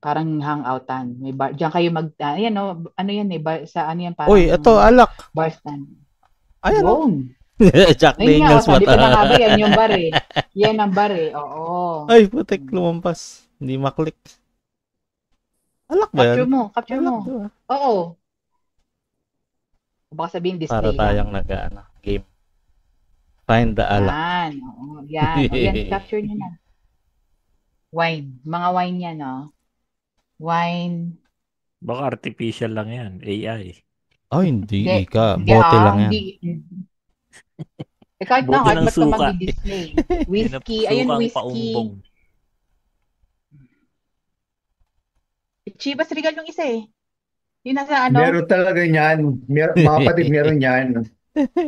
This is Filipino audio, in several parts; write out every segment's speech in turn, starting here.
Parang hangoutan. May bar. Diyan kayo ayan no, ano yan eh, bar, sa ano yan, Uy, parang ito, alak. bar stand. Ayan o. Yun. Jack Ayun nga, oh, Daniels sabi ko na nga ba, mata. yan yung bar eh. Yan ang bar eh, oo. Ay, putik, Hmm. lumampas. Hindi maklik. Alak ba yan? Capture Alak, mo. di ba? Oo. Baka sabihin Para display lang. tayong game. Find the alak. Yan, oo, yan. O yan, capture nyo na. Wine. Mga wine yan, no? Wine. Baka artificial lang yan. AI. Oh, hindi, Hindi, Ika. hindi Bote lang yan. hindi. Eh, kahit na, Bote kahit ng ba't ka suka. mag-display? Whiskey, ayun, Sukang whiskey. paumbong. Chivas Regal yung isa eh. Yung nasa ano? Meron talaga niyan. Mga kapatid, meron yan.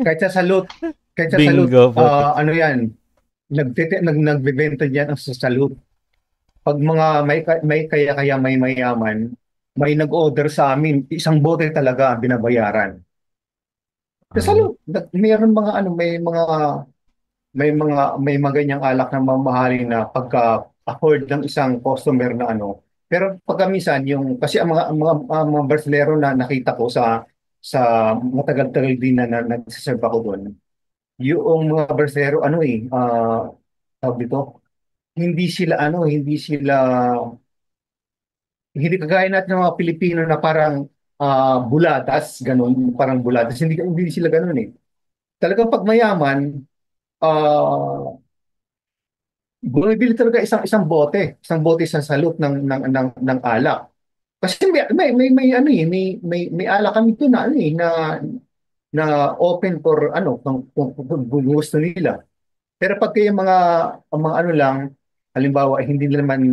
Kahit sa salute, Bingo, putik. ano yan, nagbebenta diyan ang sa salute. Pag mga may kaya-kaya may mayaman, may nag-order sa amin, isang bote talaga binabayaran. Sa Ah, salute, meron mga ano, may mga ganyang alak na mamahalin na pagka afford ng isang customer na ano. Pero pagka minsan yung kasi ang mga barselero na nakita ko sa matagal-tagal din na nagsaserve ako doon. Yung mga barselero ano tawag dito, hindi kagaya natin ng mga Pilipino na parang bulatas, ganun, parang bulatas. Hindi sila ganun eh. Talagang pag mayaman, ah bumibili talaga isang bote sa salot ng alak. Kasi may ano may alak kami doon na ano na open for ano kung gusto nila. Pero pag yung ang mga ano lang, halimbawa hindi naman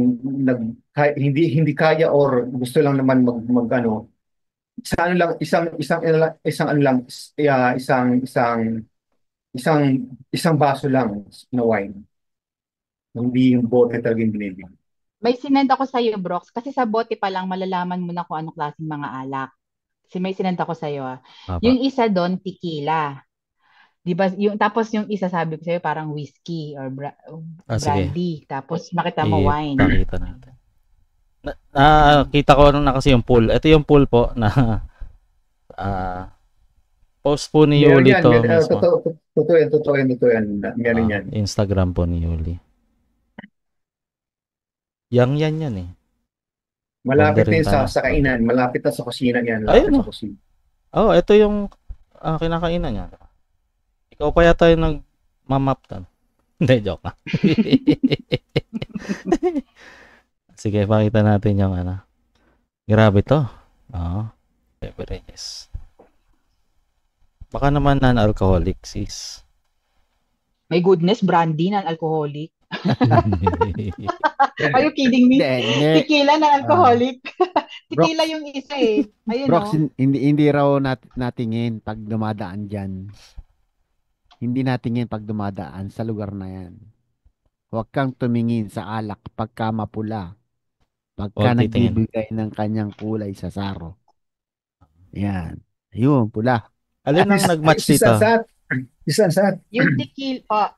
hindi kaya or gusto lang naman mag ano, sa ano lang isang ano lang isang isang isang baso lang na wine. Hindi yung bote talaga yung binibili. May sinend ako sa iyo, Brox, kasi sa bote pa lang malalaman mo na kung anong klaseng mga alak. Kasi may sinend ako sa iyo ah. apa. Yung isa doon, tequila. 'Di ba? Yung tapos yung isa sabi ko sa iyo parang whiskey or Sige. brandy. Tapos makita mo wine. Ipakita natin. Kita ko na kasi yung pool. Ito yung pool po na ah post po ni Meron Yuli yan, to mismo. totoo yan. Meron yan. Instagram po ni Yuli. Yan eh. Ganda Malapit na rin yun sa, tayo. sa kainan, malapit na sa kusina yan, malapit Ayun sa oh. kusina. Oh, ito yung kinakainan niya. Ikaw pa yata yung nag-map tan. Hindi, joke lang. Sige, pakita natin yung ano. Grabe to. Oo. Beverages. Baka naman non-alcoholic, sis. My goodness, brandy non alcoholic. Are you kidding me? Hindi. Tequila non alcoholic. Brox, Tequila yung isa eh. Ayun Brox, oh. hindi raw natingin pag dumadaan dyan. Hindi natingin pag dumadaan sa lugar na yan. Huwag kang tumingin sa alak pagka mapula. Pagka Huwag titingin. nagbibigay ng kanyang kulay sa saro. Yan. Ayun, pula. Alin ang nag-match Si dito? Sansat, si Sansat, Yung tequila,